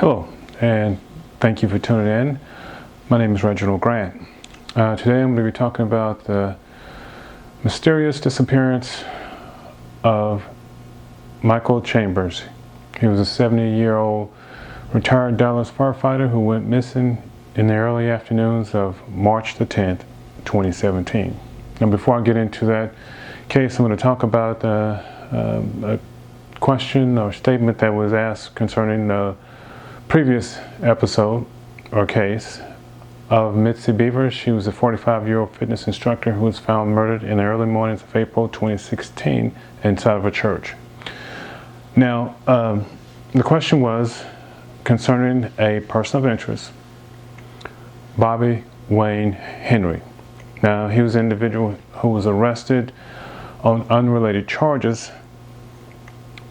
Hello, and thank you for tuning in. My name is Reginald Grant. Today I'm going to be talking about the mysterious disappearance of Michael Chambers. He was a 70-year-old retired Dallas firefighter who went missing in the early afternoons of March the 10th, 2017. Now, before I get into that case, I'm going to talk about a question or statement that was asked concerning the previous episode or case of Mitzi Beavers. She was a 45-year-old fitness instructor who was found murdered in the early mornings of April 2016 inside of a church. Now, the question was concerning a person of interest, Bobby Wayne Henry. Now, he was an individual who was arrested on unrelated charges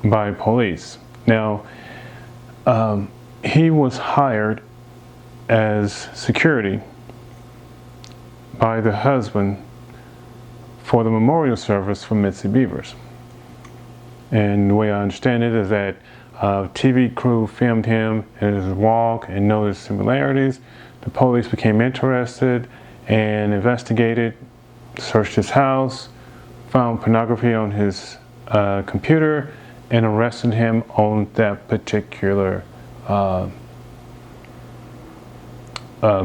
by police. Now, he was hired as security by the husband for the memorial service for Mitzi Beavers. And the way I understand it is that TV crew filmed him in his walk and noticed similarities. The police became interested and investigated, searched his house, found pornography on his computer, and arrested him on that particular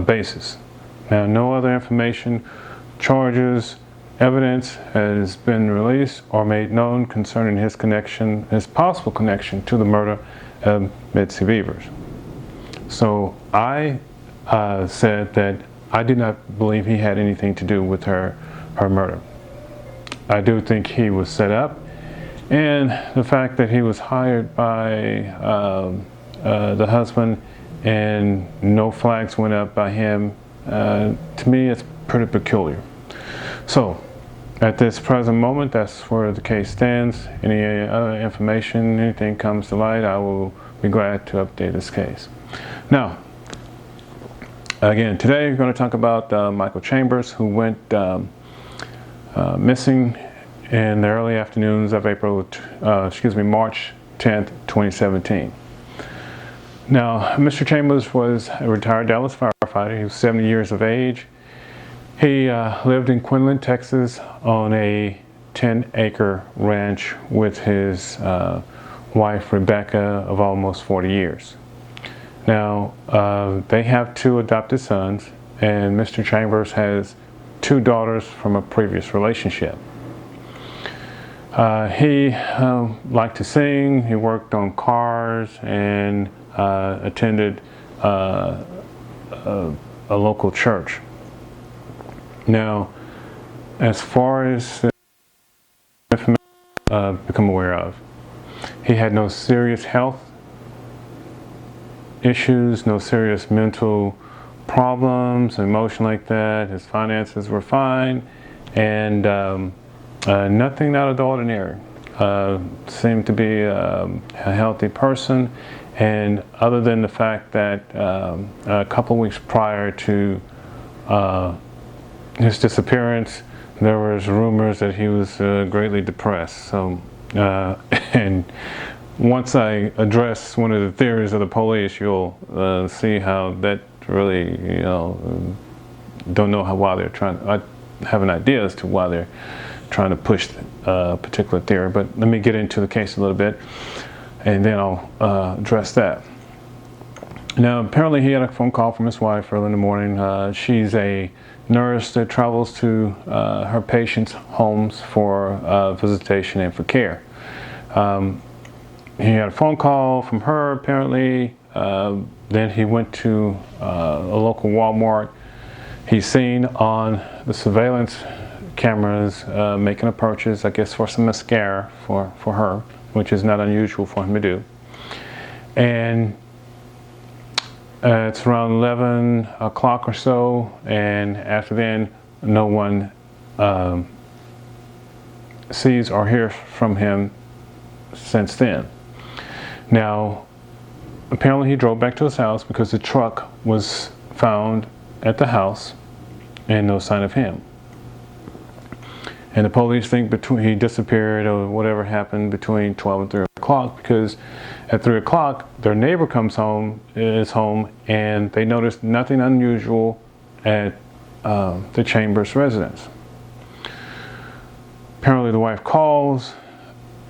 basis. Now, no other information, charges, evidence has been released or made known concerning his connection, his possible connection to the murder of Mitzi Beavers. So I said that I did not believe he had anything to do with her murder. I do think he was set up, and the fact that he was hired by the husband and no flags went up by him, to me it's pretty peculiar. So at this present moment, that's where the case stands. Any other information, anything comes to light, I will be glad to update this case. Now, again, today we're going to talk about Michael Chambers, who went missing in the early afternoons of March 10th, 2017. Now, Mr. Chambers was a retired Dallas firefighter. He was 70 years of age. He lived in Quinlan, Texas on a 10-acre ranch with his wife, Rebecca, of almost 40 years. Now, they have 2 adopted sons, and Mr. Chambers has 2 daughters from a previous relationship. He liked to sing, he worked on cars, and attended a local church. Now, as far as the information become aware of, he had no serious health issues, no serious mental problems, emotion like that. His finances were fine, and nothing out of the ordinary. Seemed to be a healthy person, and other than the fact that a couple weeks prior to his disappearance, there was rumors that he was greatly depressed. So, and once I address one of the theories of the police, you'll see how that really, don't know why they're trying. I have an idea as to why they're trying to push a particular theory, but let me get into the case a little bit, and then I'll address that. Now, apparently he had a phone call from his wife early in the morning. She's a nurse that travels to her patients' homes for visitation and for care. He had a phone call from her, apparently. Then he went to a local Walmart. He's seen on the surveillance cameras making a purchase, I guess, for some mascara for her, which is not unusual for him to do. And it's around 11 o'clock or so, and after then, no one sees or hears from him since then. Now, apparently he drove back to his house because the truck was found at the house and no sign of him. And the police think he disappeared or whatever happened between 12 and 3 o'clock, because At 3 o'clock, their neighbor is home, and they notice nothing unusual at the Chambers residence. Apparently the wife calls,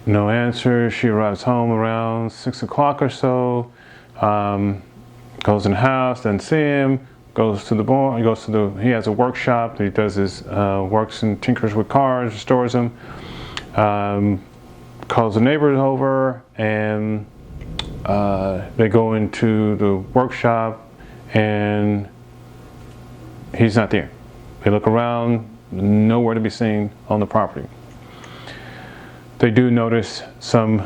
no answer. She arrives home around 6 o'clock or so, goes in the house, doesn't see him, goes to the bar, he has a workshop, he does his, works and tinkers with cars, restores them, calls the neighbors over, and they go into the workshop, and he's not there. They look around, nowhere to be seen on the property. They do notice some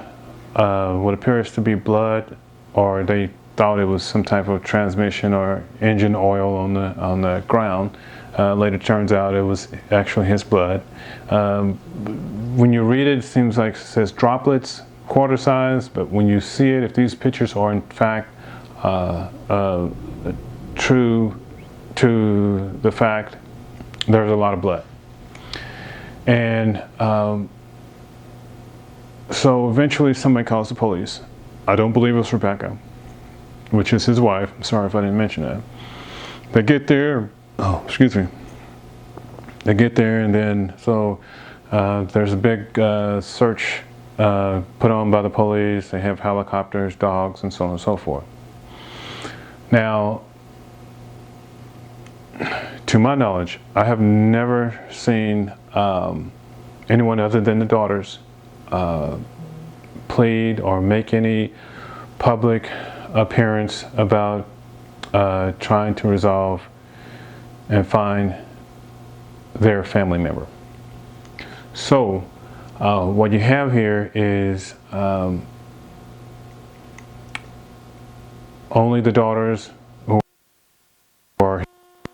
what appears to be blood, or they thought it was some type of transmission or engine oil on the ground. Later turns out it was actually his blood. When you read it, it seems like it says droplets, quarter size, but when you see it, if these pictures are in fact true to the fact, there's a lot of blood. And so eventually somebody calls the police. I don't believe it was Rebecca, which is his wife. I'm sorry if I didn't mention that. They get there, They get there, and then there's a big search put on by the police. They have helicopters, dogs, and so on and so forth. Now, to my knowledge, I have never seen anyone other than the daughters plead or make any public appearance about trying to resolve and find their family member. So what you have here is only the daughters who are in a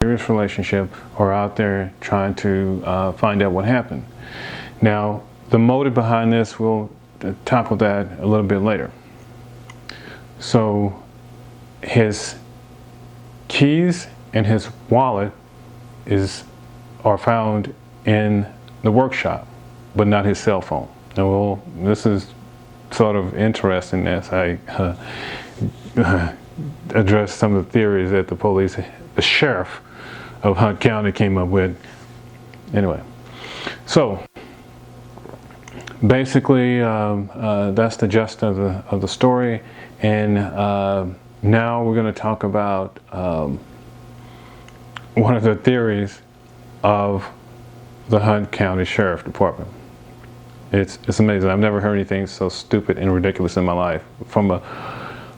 serious relationship are out there trying to find out what happened. Now, the motive behind this, we'll tackle that a little bit later. So his keys and his wallet are found in the workshop, but not his cell phone. Now, this is sort of interesting as I address some of the theories that the sheriff of Hunt County came up with. Anyway, so basically that's the gist of the story, and now we're going to talk about one of the theories of the Hunt County Sheriff Department. It's amazing. I've never heard anything so stupid and ridiculous in my life from a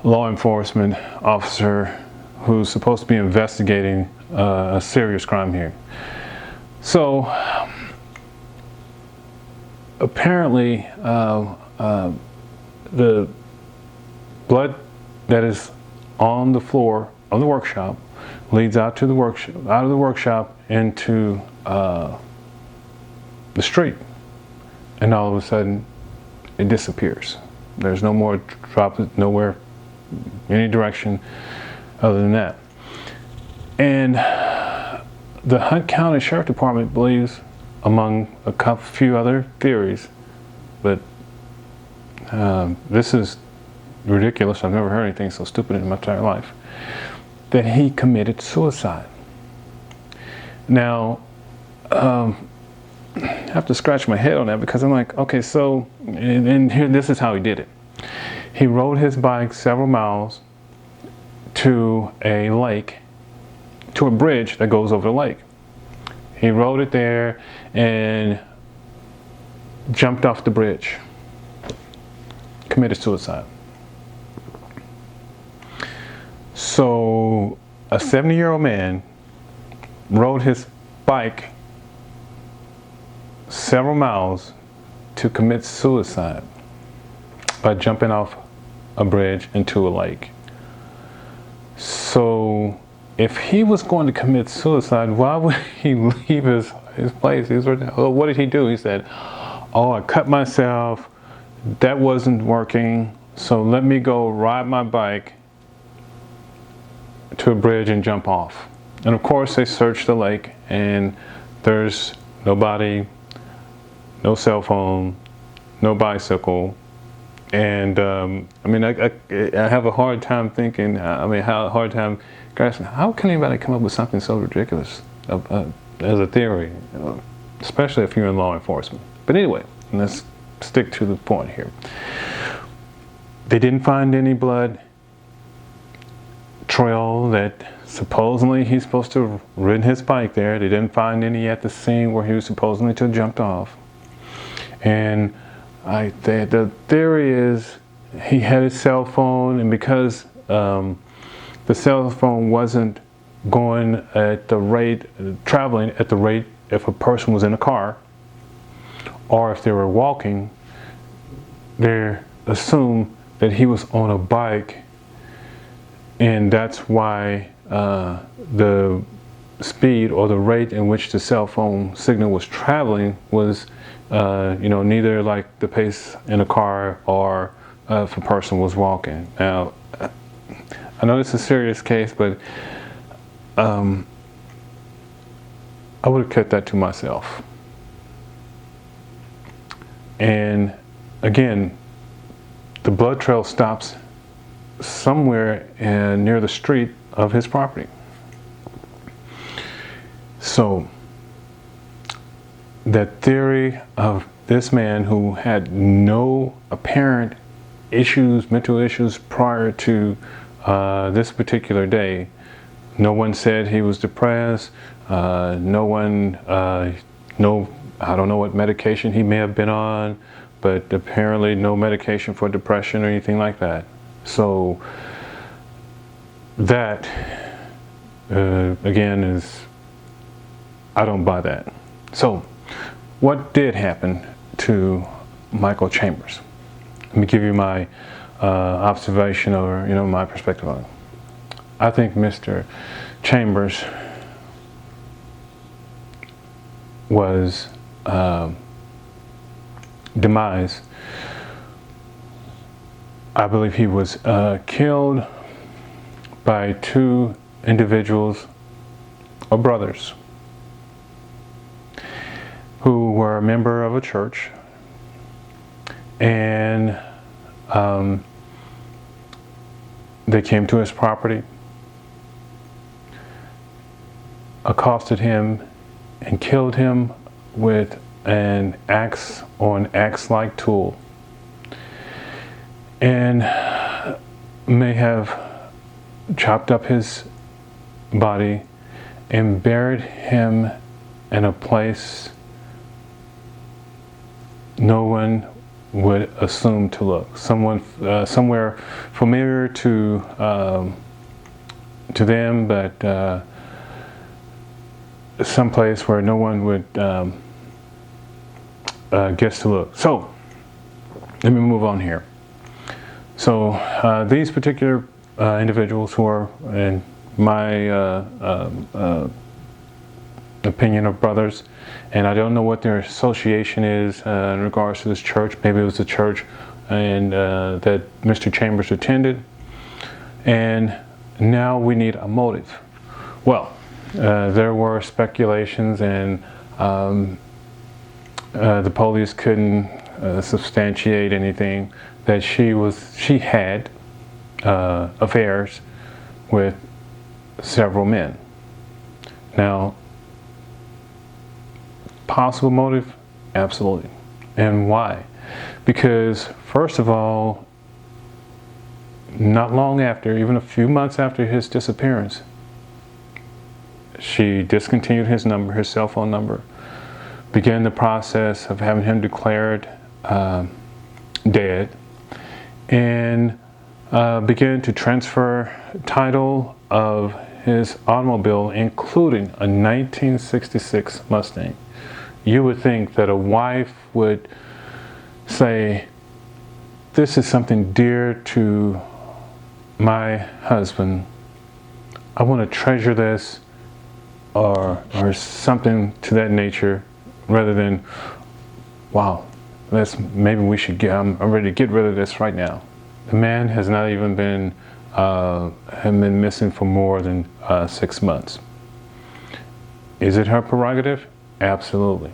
law enforcement officer who's supposed to be investigating a serious crime here. So apparently the blood that is on the floor of the workshop leads out of the workshop into the street, and all of a sudden it disappears. There's no more droplets, nowhere, any direction other than that. And the Hunt County Sheriff Department believes, among a few other theories, but this is ridiculous. I've never heard anything so stupid in my entire life, that he committed suicide. Now, I have to scratch my head on that, because I'm like, okay, so, and here, this is how he did it. He rode his bike several miles to a lake, to a bridge that goes over the lake. He rode it there and jumped off the bridge, committed suicide. So a 70-year-old man rode his bike several miles to commit suicide by jumping off a bridge into a lake. So if he was going to commit suicide, why would he leave his place? Well, what did he do? He said, oh, I cut myself, that wasn't working, so let me go ride my bike to a bridge and jump off. And of course they searched the lake, and there's no body, no cell phone, no bicycle, And I mean, I have a hard time thinking. Hard time grasping. How can anybody come up with something so ridiculous as a theory, especially if you're in law enforcement? But anyway, let's stick to the point here. They didn't find any blood trail that supposedly he's supposed to have ridden his bike there. They didn't find any at the scene where he was supposedly to have jumped off. And the theory is he had his cell phone, and because the cell phone wasn't going at the rate, traveling at the rate if a person was in a car or if they were walking, they assumed that he was on a bike, and that's why the speed or the rate in which the cell phone signal was traveling was neither like the pace in a car or if a person was walking. Now, I know this is a serious case, but I would have kept that to myself. And again, the blood trail stops somewhere near the street of his property. So that theory of this man who had no apparent issues, mental issues prior to this particular day, no one said he was depressed, no one, I don't know what medication he may have been on, but apparently no medication for depression or anything like that. So that, again, I don't buy that. So what did happen to Michael Chambers? Let me give you my observation or my perspective on it. I think Mr. Chambers was demise. I believe he was killed by two individuals or brothers who were a member of a church, and they came to his property, accosted him, and killed him with an axe or an axe-like tool, and may have chopped up his body and buried him in a place no one would assume to look. Somewhere familiar to them, but someplace where no one would guess to look. So let me move on here. So these particular individuals who are, in my opinion, of brothers, and I don't know what their association is in regards to this church. Maybe it was the church and that Mr. Chambers attended, and now we need a motive. Well, there were speculations, and the police couldn't substantiate anything that she had affairs with several men. Now, possible motive? Absolutely. And why? Because first of all, not long after, even a few months after his disappearance, she discontinued his number, his cell phone number, began the process of having him declared dead, and began to transfer title of his automobile, including a 1966 Mustang. You would think that a wife would say, this is something dear to my husband. I want to treasure this, or something to that nature, rather than, wow, maybe we should I'm ready to get rid of this right now. The man has not even been missing for more than 6 months. Is it her prerogative? Absolutely.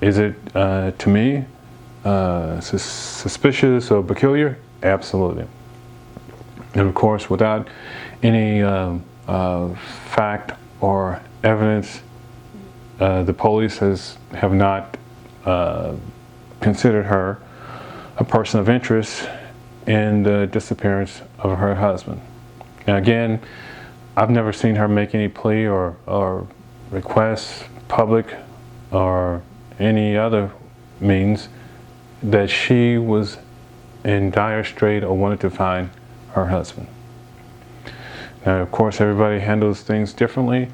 Is it, to me, suspicious or peculiar? Absolutely. And of course, without any fact or evidence, the police have not considered her a person of interest in the disappearance of her husband. And again, I've never seen her make any plea or request, public or any other means, that she was in dire strait or wanted to find her husband. Now, of course, everybody handles things differently,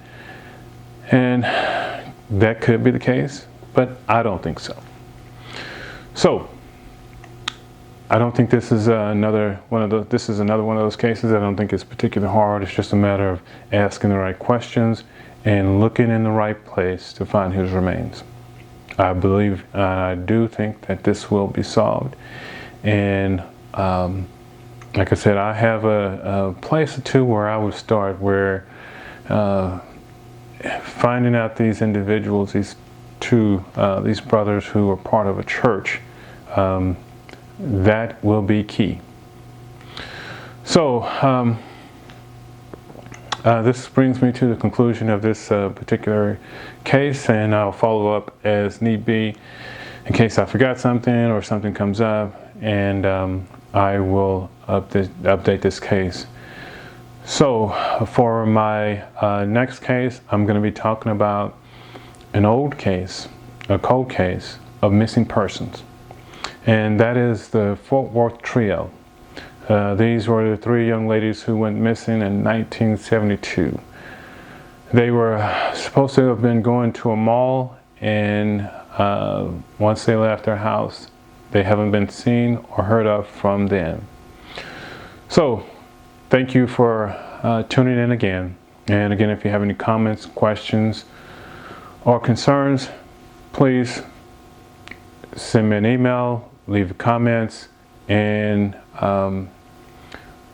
and that could be the case, but I don't think so. So, I don't think this is another one of those cases. I don't think it's particularly hard. It's just a matter of asking the right questions and looking in the right place to find his remains. I do think that this will be solved. And like I said, I have a place or two where I would start, where finding out these individuals, these brothers who are part of a church, that will be key. So this brings me to the conclusion of this particular case, and I'll follow up as need be in case I forgot something or something comes up, and I will update this case. So for my next case, I'm going to be talking about an old case, a cold case of missing persons, and that is the Fort Worth Trio. These were the three young ladies who went missing in 1972. They were supposed to have been going to a mall, and once they left their house, they haven't been seen or heard of from then. So, thank you for tuning in again. And again, if you have any comments, questions, or concerns, please send me an email, leave comments, and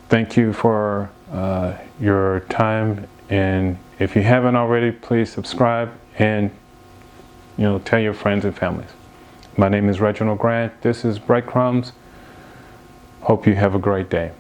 thank you for your time. And if you haven't already, please subscribe and tell your friends and families. My name is Reginald Grant. This is Breadcrumbs. Hope you have a great day.